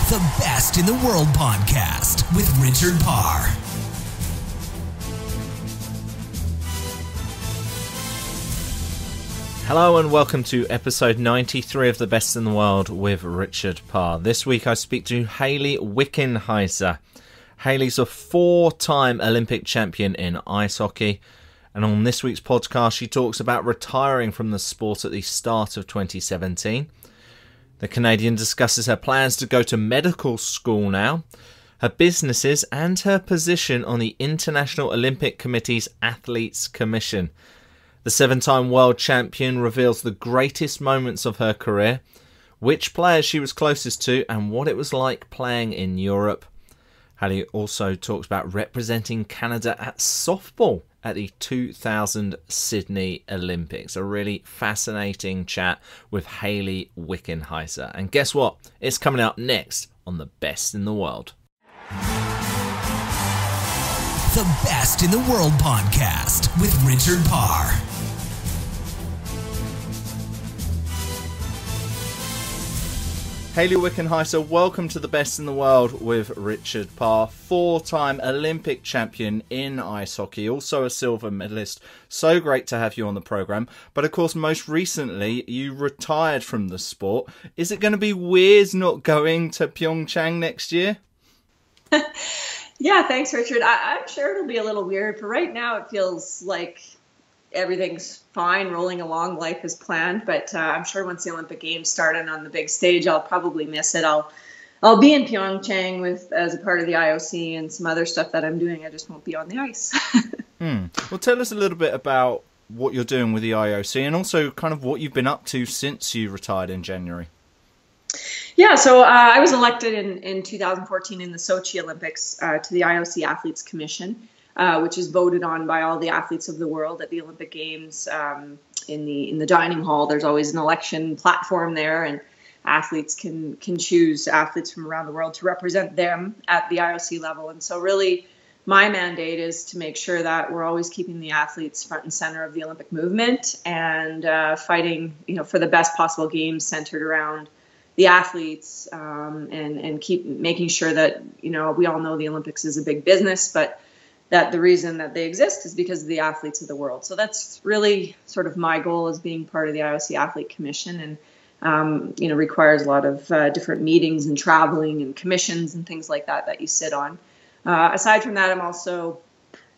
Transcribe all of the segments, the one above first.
The Best in the World podcast with Richard Parr. Hello and welcome to episode 93 of The Best in the World with Richard Parr. This week I speak to Hayley Wickenheiser. Hayley's a four-time Olympic champion in ice hockey, and on this week's podcast she talks about retiring from the sport at the start of 2017. The Canadian discusses her plans to go to medical school now, her businesses and her position on the International Olympic Committee's Athletes Commission. The seven-time world champion reveals the greatest moments of her career, which players she was closest to and what it was like playing in Europe. Hayley also talks about representing Canada at softball at the 2000 Sydney Olympics. A really fascinating chat with Hayley Wickenheiser. And guess what? It's coming up next on The Best in the World. The Best in the World podcast with Richard Parr. Hayley Wickenheiser, welcome to The Best in the World with Richard Parr, four-time Olympic champion in ice hockey, also a silver medalist. So great to have you on the programme. But of course, most recently, you retired from the sport. Is it going to be weird not going to Pyeongchang next year? Yeah, thanks, Richard. I'm sure it'll be a little weird. For right now, it feels like everything's fine, rolling along, life is planned. But I'm sure once the Olympic Games start and on the big stage, I'll probably miss it. I'll be in Pyeongchang as a part of the IOC and some other stuff that I'm doing. I just won't be on the ice. Well, tell us a little bit about what you're doing with the IOC and also kind of what you've been up to since you retired in January. Yeah, so I was elected in 2014 in the Sochi Olympics to the IOC Athletes Commission, which is voted on by all the athletes of the world at the Olympic Games. In the dining hall, there's always an election platform there, and athletes can choose athletes from around the world to represent them at the IOC level. And so really my mandate is to make sure that we're always keeping the athletes front and center of the Olympic movement and fighting, for the best possible games centered around the athletes, and keep making sure that, we all know the Olympics is a big business, but that the reason that they exist is because of the athletes of the world. So that's really sort of my goal as being part of the IOC Athlete Commission, and, requires a lot of different meetings and traveling and commissions and things like that you sit on. Aside from that, I'm also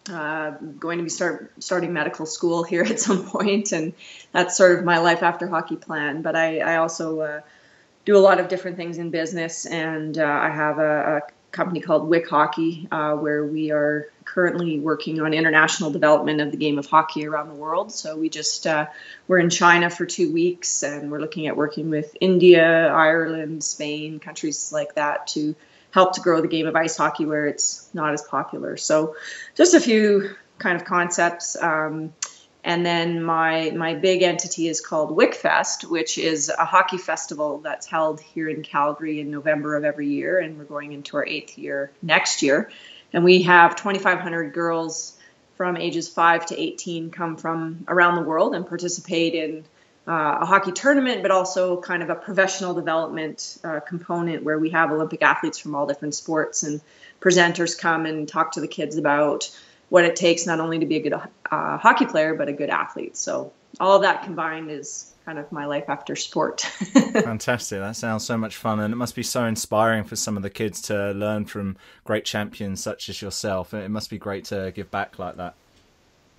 going to be starting medical school here at some point, and that's sort of my life after hockey plan. But I also do a lot of different things in business, and I have a company called Wick Hockey, where we are currently working on international development of the game of hockey around the world. So we're in China for 2 weeks, and we're looking at working with India, Ireland, Spain, countries like that to help to grow the game of ice hockey where it's not as popular. So just a few kind of concepts. And then my big entity is called Wickfest, which is a hockey festival that's held here in Calgary in November of every year. And we're going into our 8th year next year. And we have 2,500 girls from ages 5 to 18 come from around the world and participate in a hockey tournament, but also kind of a professional development component where we have Olympic athletes from all different sports, and presenters come and talk to the kids about what it takes not only to be a good hockey player, but a good athlete. So all of that combined is kind of my life after sport. Fantastic. That sounds so much fun. And it must be so inspiring for some of the kids to learn from great champions such as yourself. It must be great to give back like that.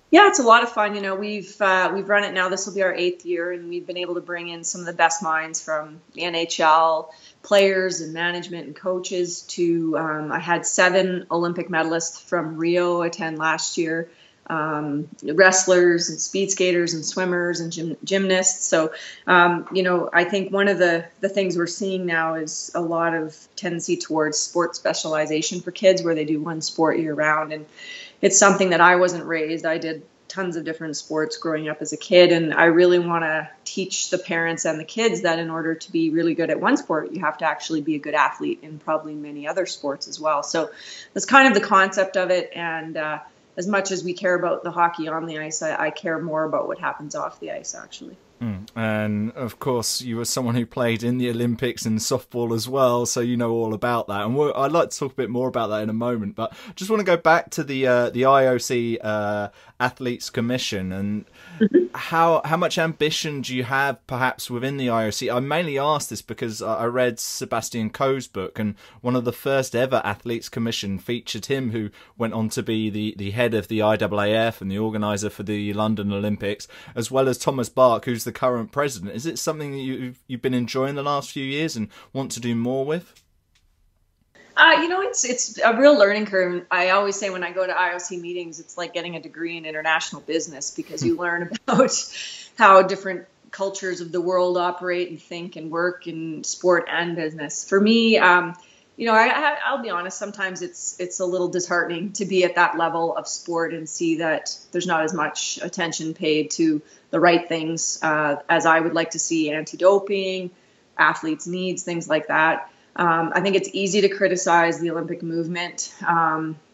Yeah, it's a lot of fun. We've run it now. This will be our 8th year, and we've been able to bring in some of the best minds from the NHL, players and management and coaches to, I had 7 Olympic medalists from Rio attend last year, wrestlers and speed skaters and swimmers and gymnasts. So, I think one of the things we're seeing now is a lot of tendency towards sport specialization for kids where they do one sport year round. And it's something that I wasn't raised. I did tons of different sports growing up as a kid, and I really want to teach the parents and the kids that in order to be really good at one sport, you have to actually be a good athlete in probably many other sports as well. So that's kind of the concept of it. And as much as we care about the hockey on the ice, I care more about what happens off the ice, actually. And of course, you were someone who played in the Olympics and softball as well, so you know all about that. And I'd like to talk a bit more about that in a moment, but just want to go back to the IOC Athletes Commission and how much ambition do you have perhaps within the IOC? I mainly asked this because I read Sebastian Coe's book, and one of the first ever Athletes Commission featured him, who went on to be the head of the IAAF and the organiser for the London Olympics, as well as Thomas Bach, who's the current president. Is it something that you've been enjoying the last few years and want to do more with? It's a real learning curve. I always say when I go to IOC meetings, it's like getting a degree in international business, because you learn about how different cultures of the world operate and think and work in sport and business. For me, I'll be honest, sometimes it's a little disheartening to be at that level of sport and see that there's not as much attention paid to the right things as I would like to see: anti-doping, athletes' needs, things like that. I think it's easy to criticize the Olympic movement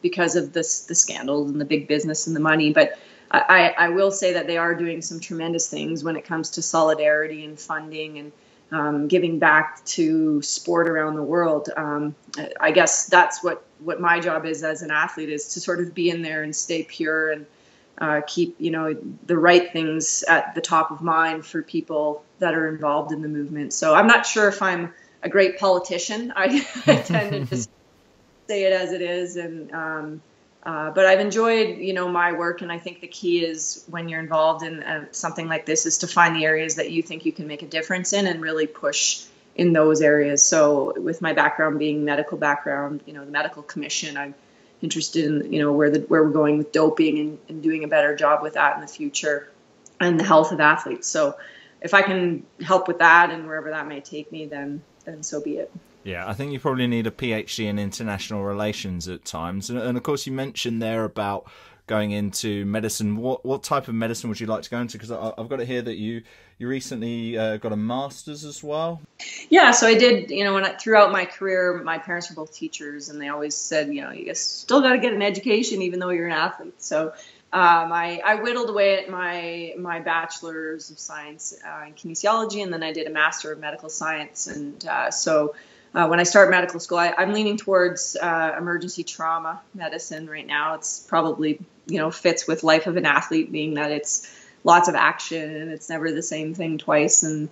because of the scandals and the big business and the money. But I will say that they are doing some tremendous things when it comes to solidarity and funding and giving back to sport around the world. I guess that's what my job is as an athlete, is to sort of be in there and stay pure and keep, the right things at the top of mind for people that are involved in the movement. So I'm not sure if I'm a great politician. I tend to just say it as it is, but I've enjoyed my work, and I think the key is, when you're involved in something like this, is to find the areas that you think you can make a difference in and really push in those areas. So with my background being medical background, the medical commission, I'm interested in where we're going with doping and doing a better job with that in the future, and the health of athletes. So if I can help with that, and wherever that may take me, then so be it. Yeah, I think you probably need a PhD in international relations at times. And of course, you mentioned there about going into medicine. What type of medicine would you like to go into? Because I've got it here that you recently got a master's as well. Yeah, so I did, throughout my career, my parents were both teachers, and they always said, you still got to get an education even though you're an athlete. So I whittled away at my bachelor's of science in kinesiology, and then I did a master of medical science. And so when I start medical school, I'm leaning towards emergency trauma medicine right now. It's probably, fits with life of an athlete, being that it's lots of action and it's never the same thing twice. And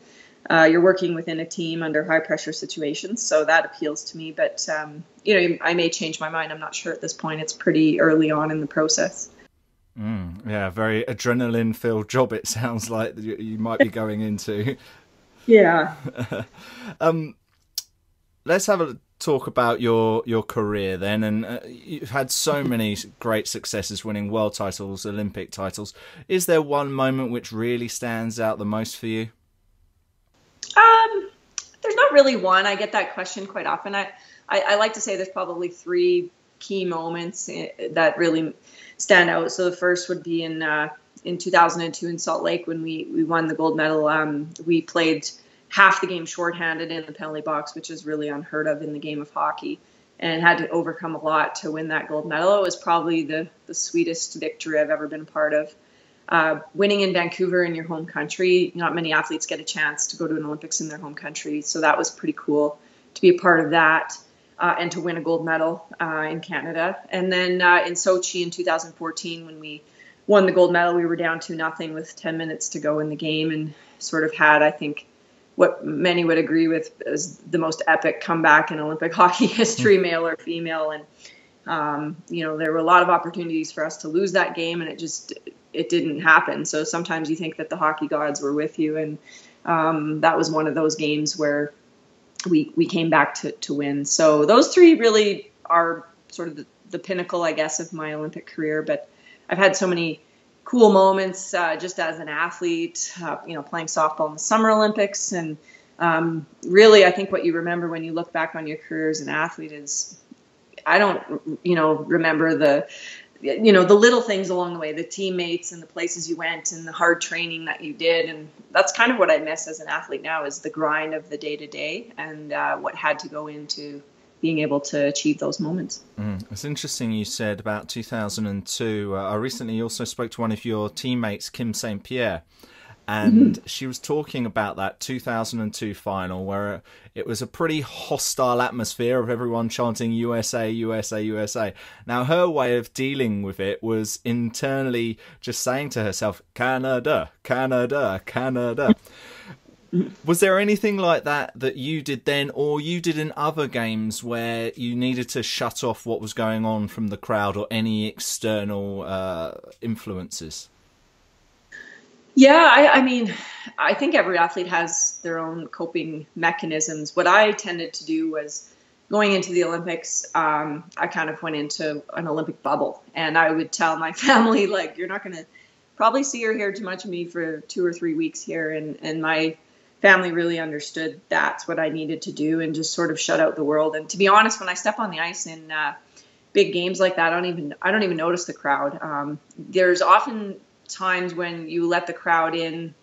you're working within a team under high pressure situations. So that appeals to me. But, I may change my mind. I'm not sure at this point. It's pretty early on in the process. Yeah, very adrenaline-filled job, it sounds like, you might be going into. Yeah. Let's have a talk about your career then. And you've had so many great successes, winning world titles, Olympic titles. Is there one moment which really stands out the most for you? There's not really one. I get that question quite often. I like to say there's probably three key moments that really stand out. So the first would be in 2002 in Salt Lake, when we won the gold medal. We played half the game shorthanded in the penalty box, which is really unheard of in the game of hockey, and had to overcome a lot to win that gold medal. It was probably the sweetest victory I've ever been a part of. Winning in Vancouver, in your home country, not many athletes get a chance to go to an Olympics in their home country. So that was pretty cool to be a part of that. And to win a gold medal in Canada. And then in Sochi in 2014, when we won the gold medal, we were down 2-0 with 10 minutes to go in the game, and sort of had, I think, what many would agree with as the most epic comeback in Olympic hockey history, male or female. And, there were a lot of opportunities for us to lose that game, and it didn't happen. So sometimes you think that the hockey gods were with you. And that was one of those games where we came back to win. So those three really are sort of the pinnacle, I guess, of my Olympic career. But I've had so many cool moments just as an athlete, playing softball in the Summer Olympics. And really, I think what you remember when you look back on your career as an athlete is, I don't, remember the little things along the way, the teammates and the places you went and the hard training that you did. And that's kind of what I miss as an athlete now, is the grind of the day to day and what had to go into being able to achieve those moments. It's interesting you said about 2002. I recently also spoke to one of your teammates, Kim St. Pierre, And she was talking about that 2002 final where it was a pretty hostile atmosphere of everyone chanting USA, USA, USA. Now, her way of dealing with it was internally just saying to herself, Canada, Canada, Canada. Was there anything like that you did then, or you did in other games where you needed to shut off what was going on from the crowd or any external influences? Yeah, I mean, I think every athlete has their own coping mechanisms. What I tended to do was going into the Olympics, I kind of went into an Olympic bubble, and I would tell my family, like, you're not going to probably see or hear too much of me for 2 or 3 weeks here. And my family really understood that's what I needed to do, and just sort of shut out the world. And to be honest, when I step on the ice in big games like that, I don't even notice the crowd. There's often times when you let the crowd in,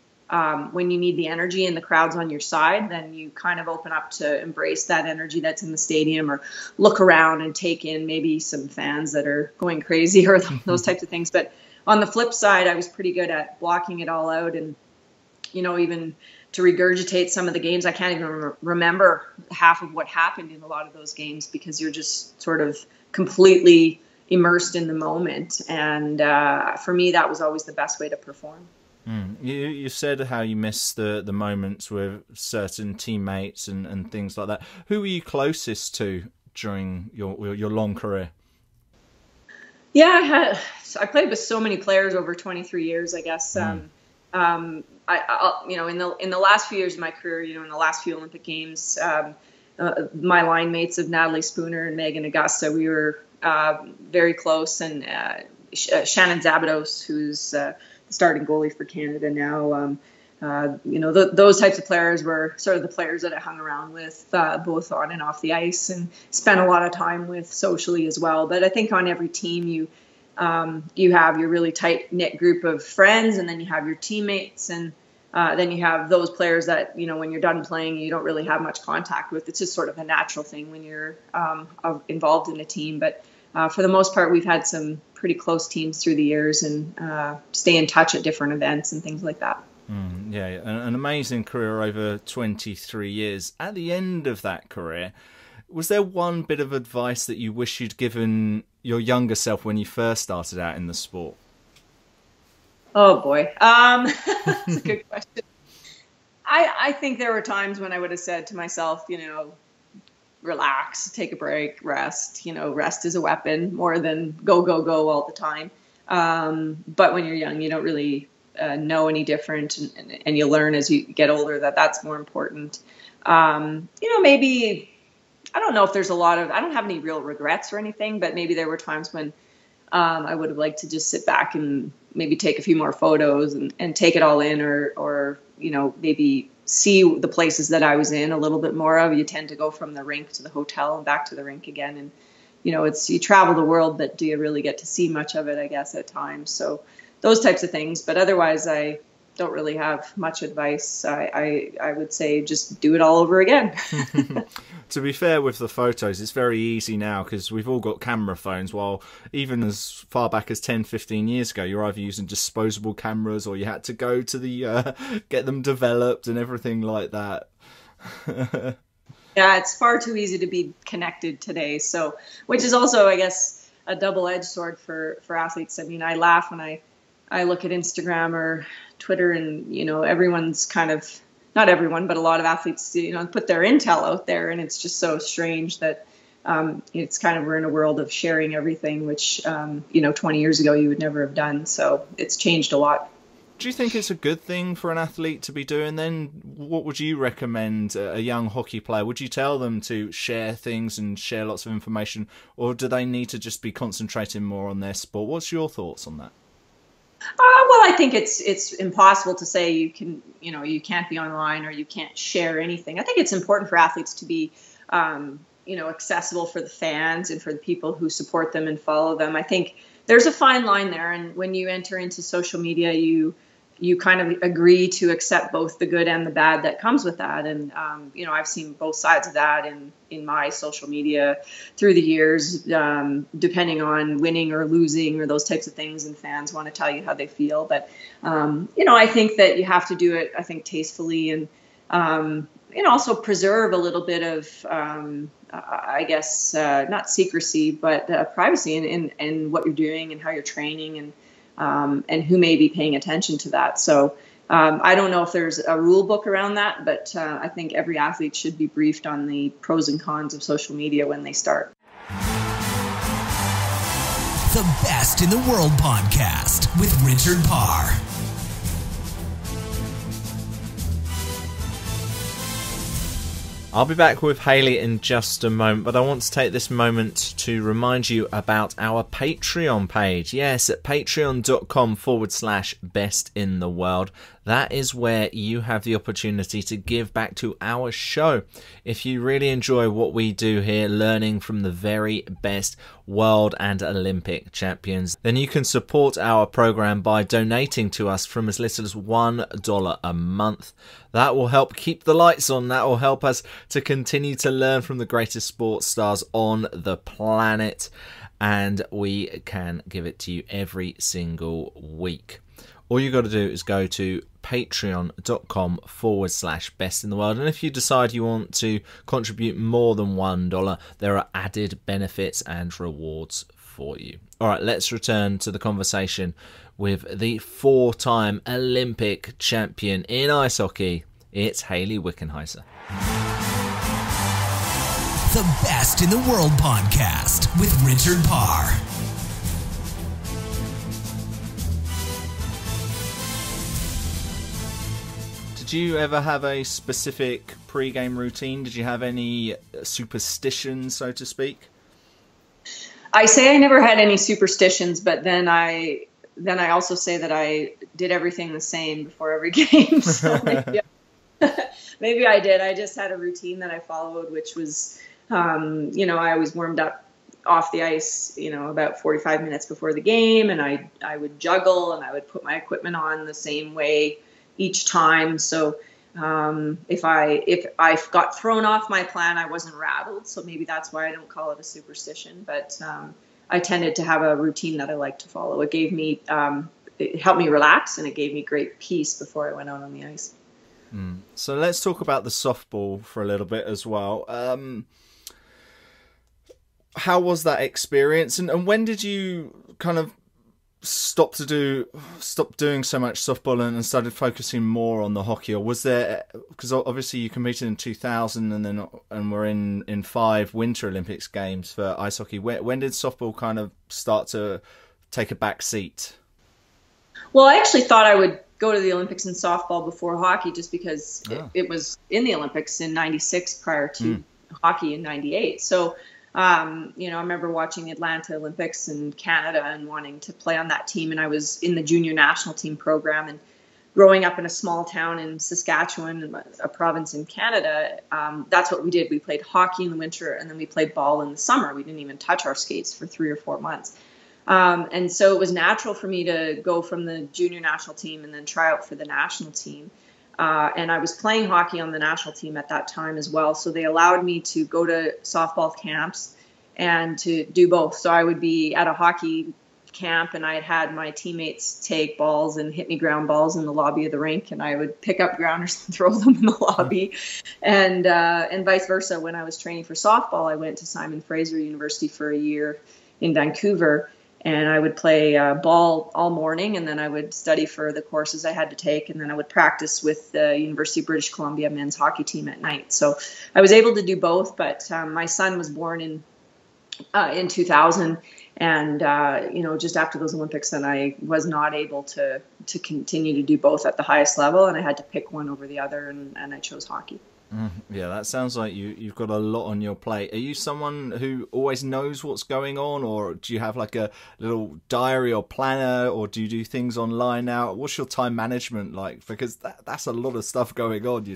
when you need the energy and the crowd's on your side, then you kind of open up to embrace that energy that's in the stadium, or look around and take in maybe some fans that are going crazy, or those types of things. But on the flip side, I was pretty good at blocking it all out, and even to regurgitate some of the games, I can't even remember half of what happened in a lot of those games, because you're just sort of completely immersed in the moment. And for me, that was always the best way to perform. You said how you miss the moments with certain teammates and things like that. Who were you closest to during your long career? Yeah, I played with so many players over 23 years, I guess. In the last few years of my career, in the last few Olympic Games, my line mates of Natalie Spooner and Megan Augusta, we were very close, and Shannon Zabados, who's the starting goalie for Canada now. Those types of players were sort of the players that I hung around with, both on and off the ice, and spent a lot of time with socially as well. But I think on every team you have your really tight knit group of friends, and then you have your teammates, and then you have those players that, when you're done playing, you don't really have much contact with. It's just sort of a natural thing when you're involved in a team. But for the most part, we've had some pretty close teams through the years, and stay in touch at different events and things like that. Yeah, an amazing career over 23 years. At the end of that career, was there one bit of advice that you wish you'd given your younger self when you first started out in the sport? Oh boy, that's a good question. I think there were times when I would have said to myself, relax, take a break, rest. Rest is a weapon more than go all the time. But when you're young, you don't really know any different, and you learn as you get older that that's more important. Maybe, I don't know if there's I don't have any real regrets or anything, but maybe there were times when I would have liked to just sit back and maybe take a few more photos and take it all in, or maybe see the places that I was in a little bit more of. You tend to go from the rink to the hotel and back to the rink again. And, you travel the world, but do you really get to see much of it, I guess, at times. So those types of things. But otherwise, I don't really have much advice. I would say just do it all over again. To be fair with the photos, it's very easy now because we've all got camera phones, while even as far back as 10, 15 years ago, you're either using disposable cameras or you had to go to the get them developed and everything like that. Yeah, it's far too easy to be connected today. So, which is also, I guess, a double-edged sword for athletes. I mean, I laugh when I look at Instagram or Twitter, and everyone's kind of, not everyone, but a lot of athletes put their intel out there, and it's just so strange that it's kind of, we're in a world of sharing everything, which 20 years ago you would never have done. So it's changed a lot. Do you think it's a good thing for an athlete to be doing then? What would you recommend a young hockey player? Would you tell them to share things and share lots of information, or do they need to just be concentrating more on their sport? What's your thoughts on that? Well, I think it's impossible to say you can't be online or you can't share anything. I think it's important for athletes to be, accessible for the fans and for the people who support them and follow them. I think there's a fine line there, and when you enter into social media, you you kind of agree to accept both the good and the bad that comes with that. And, I've seen both sides of that in my social media through the years, depending on winning or losing or those types of things. And fans want to tell you how they feel. But, I think that you have to do it, I think, tastefully and also preserve a little bit of, I guess, not secrecy, but privacy in what you're doing and how you're training and who may be paying attention to that. So I don't know if there's a rule book around that, but I think every athlete should be briefed on the pros and cons of social media when they start. The Best in the World podcast with Richard Parr. I'll be back with Hayley in just a moment, but I want to take this moment to remind you about our Patreon page. Yes, at patreon.com/best in the world. That is where you have the opportunity to give back to our show. If you really enjoy what we do here, learning from the very best world and Olympic champions, then you can support our program by donating to us from as little as $1 a month. That will help keep the lights on. That will help us to continue to learn from the greatest sports stars on the planet. And we can give it to you every single week. All you got to do is go to patreon.com/best in the world. And if you decide you want to contribute more than $1, there are added benefits and rewards for you. All right, let's return to the conversation with the 4-time Olympic champion in ice hockey. It's Hayley Wickenheiser. The Best in the World podcast with Richard Parr. Did you ever have a specific pre-game routine? Did you have any superstitions, so to speak? I say I never had any superstitions, but then I also say that I did everything the same before every game. So maybe I did. I just had a routine that I followed, which was, I always warmed up off the ice, about 45 minutes before the game, and I would juggle and I would put my equipment on the same way each time. So if I got thrown off my plan, I wasn't rattled. So maybe that's why I don't call it a superstition. But I tended to have a routine that I liked to follow. It gave me, it helped me relax, and it gave me great peace before I went out on the ice. So let's talk about the softball for a little bit as well. How was that experience, and when did you kind of stop doing so much softball and started focusing more on the hockey? Or was there, because obviously you competed in 2000 and we're in 5 Winter Olympics games for ice hockey. When did softball kind of start to take a back seat? Well, I actually thought I would go to the Olympics in softball before hockey, just because it was in the Olympics in 96 prior to hockey in 98. So I remember watching the Atlanta Olympics in Canada and wanting to play on that team. And I was in the junior national team program, and growing up in a small town in Saskatchewan, a province in Canada, that's what we did. We played hockey in the winter, and then we played ball in the summer. We didn't even touch our skates for 3 or 4 months. And so it was natural for me to go from the junior national team and then try out for the national team. And I was playing hockey on the national team at that time as well. So they allowed me to go to softball camps and to do both. So I would be at a hockey camp, and I had my teammates take balls and hit me ground balls in the lobby of the rink, and I would pick up grounders and throw them in the lobby. And vice versa. When I was training for softball, I went to Simon Fraser University for a year in Vancouver. And I would play ball all morning, and then I would study for the courses I had to take, and then I would practice with the University of British Columbia men's hockey team at night. So I was able to do both, but my son was born in 2000, and just after those Olympics, then I was not able to continue to do both at the highest level, and I had to pick one over the other, and I chose hockey. Yeah, that sounds like you've got a lot on your plate. Are you someone who always knows what's going on, or do you have like a little diary or planner, or do you do things online now? What's your time management like? Because that's a lot of stuff going on,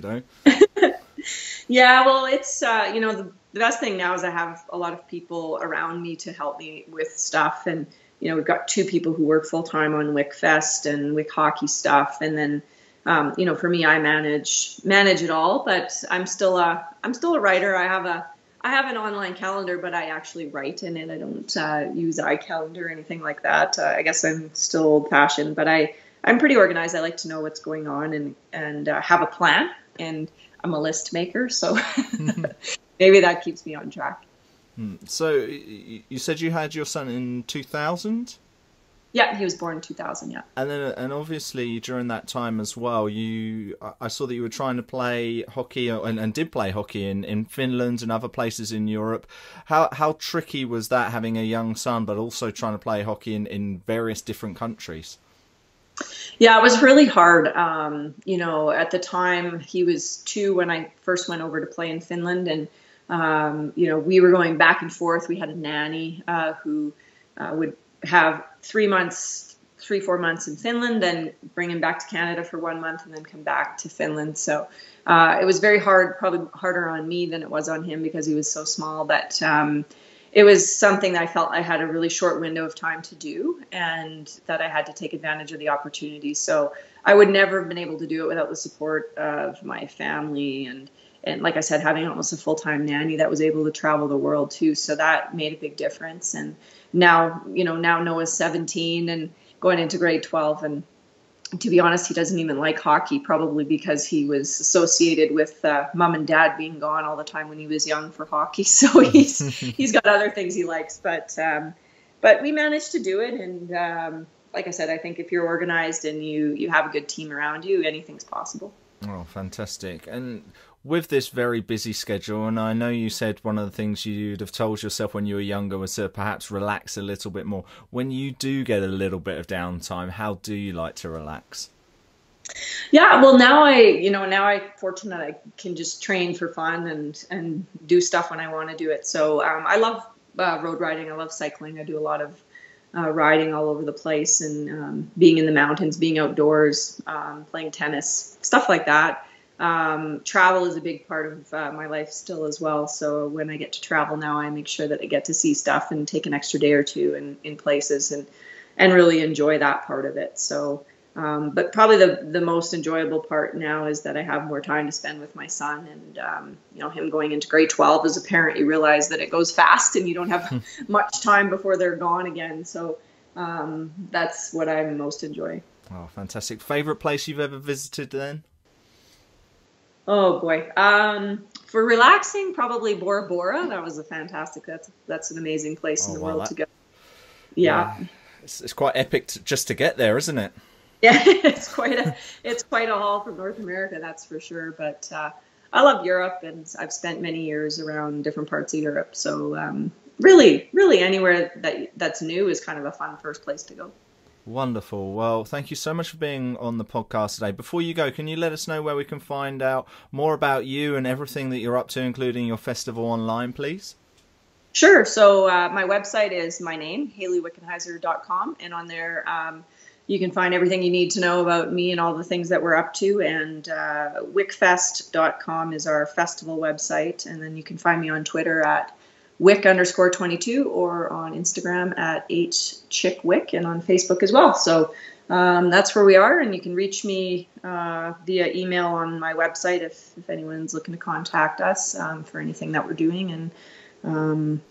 Yeah, well, it's, the best thing now is I have a lot of people around me to help me with stuff. And we've got 2 people who work full time on Wick Fest and Wick hockey stuff. And then, for me, I manage it all, but I'm still a writer. I have an online calendar, but I actually write in it. I don't use iCalendar or anything like that. I guess I'm still old fashioned, but I'm pretty organized. I like to know what's going on and have a plan, and I'm a list maker. So maybe that keeps me on track. So you said you had your son in 2000? Yeah, he was born in 2000, yeah. And obviously during that time as well, I saw that you were trying to play hockey and did play hockey in Finland and other places in Europe. How tricky was that, having a young son, but also trying to play hockey in various different countries? Yeah, it was really hard. At the time, he was 2 when I first went over to play in Finland. And, we were going back and forth. We had a nanny who would have 3 months, 3-4 months in Finland, then bring him back to Canada for 1 month and then come back to Finland. So it was very hard, probably harder on me than it was on him because he was so small. But it was something that I felt I had a really short window of time to do, and that I had to take advantage of the opportunity. So I would never have been able to do it without the support of my family. And like I said, having almost a full-time nanny that was able to travel the world too. So that made a big difference. And now Noah's 17 and going into grade 12. And to be honest, he doesn't even like hockey, probably because he was associated with mom and dad being gone all the time when he was young for hockey. So he's got other things he likes, but we managed to do it. And like I said, I think if you're organized and you have a good team around you, anything's possible. Oh, fantastic. And with this very busy schedule, and I know you said one of the things you'd have told yourself when you were younger was to perhaps relax a little bit more. When you do get a little bit of downtime, how do you like to relax? Yeah, well, now I'm fortunate I can just train for fun and do stuff when I want to do it. So I love road riding. I love cycling. I do a lot of riding all over the place, and being in the mountains, being outdoors, playing tennis, stuff like that. Travel is a big part of my life still as well. So when I get to travel now, I make sure that I get to see stuff and take an extra day or two in places and really enjoy that part of it. So, but probably the most enjoyable part now is that I have more time to spend with my son, and, him going into grade 12 as a parent, you realize that it goes fast and you don't have much time before they're gone again. So, that's what I'm most enjoying. Oh, fantastic. Favorite place you've ever visited then? Oh boy. For relaxing, probably Bora Bora. That was that's an amazing place in the world to go. Yeah. It's quite epic just to get there, isn't it? Yeah, it's quite a haul from North America, that's for sure. But I love Europe, and I've spent many years around different parts of Europe. So really anywhere that's new is kind of a fun first place to go. Wonderful. Well, thank you so much for being on the podcast today. Before you go, can you let us know where we can find out more about you and everything that you're up to, including your festival online, please? Sure. So my website is my name, HayleyWickenheiser.com, and on there you can find everything you need to know about me and all the things that we're up to. And wickfest.com is our festival website, and then you can find me on Twitter at Wick_22 or on Instagram at HChickWick, and on Facebook as well. So that's where we are, and you can reach me via email on my website if anyone's looking to contact us for anything that we're doing. And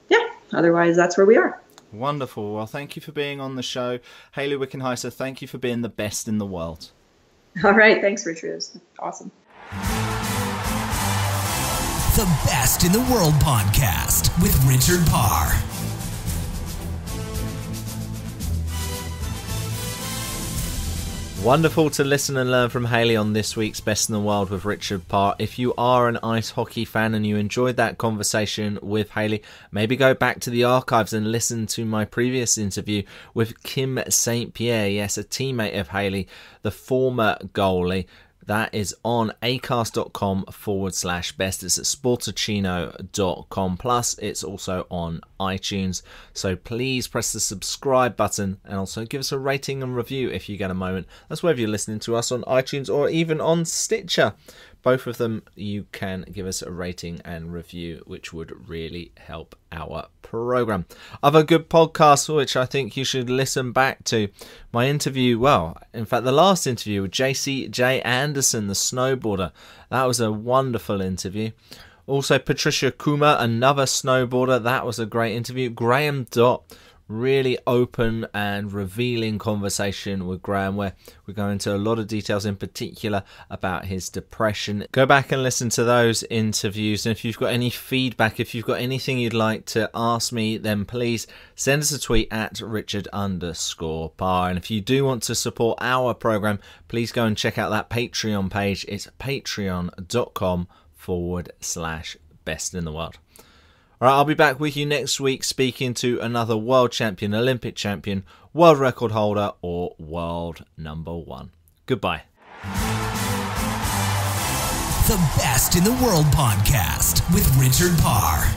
otherwise that's where we are. Wonderful. Well, thank you for being on the show. Hayley Wickenheiser, thank you for being the best in the world. All right. Thanks, Richard. It was awesome. The Best in the World podcast with Richard Parr. Wonderful to listen and learn from Hayley on this week's Best in the World with Richard Parr. If you are an ice hockey fan and you enjoyed that conversation with Hayley, maybe go back to the archives and listen to my previous interview with Kim St. Pierre. Yes, a teammate of Hayley, the former goalie. That is on acast.com/best. It's at sportacino.com. Plus, it's also on iTunes. So please press the subscribe button and also give us a rating and review if you get a moment. That's whether you're listening to us on iTunes or even on Stitcher. both of them, you can give us a rating and review, which would really help our program. Other good podcasts which I think you should listen back to. My interview, well, in fact, the last interview with J.C.J. Anderson, the snowboarder. That was a wonderful interview. Also, Patricia Kuma, another snowboarder. That was a great interview. Graham Dott, really open and revealing conversation with Graham, where we go into a lot of details, in particular about his depression. Go back and listen to those interviews, and if you've got any feedback, if you've got anything you'd like to ask me, then please send us a tweet at Richard_Parr. And if you do want to support our program, please go and check out that Patreon page. It's patreon.com/best in the world. All right, I'll be back with you next week speaking to another world champion, Olympic champion, world record holder, or world #1. Goodbye. The Best in the World podcast with Richard Parr.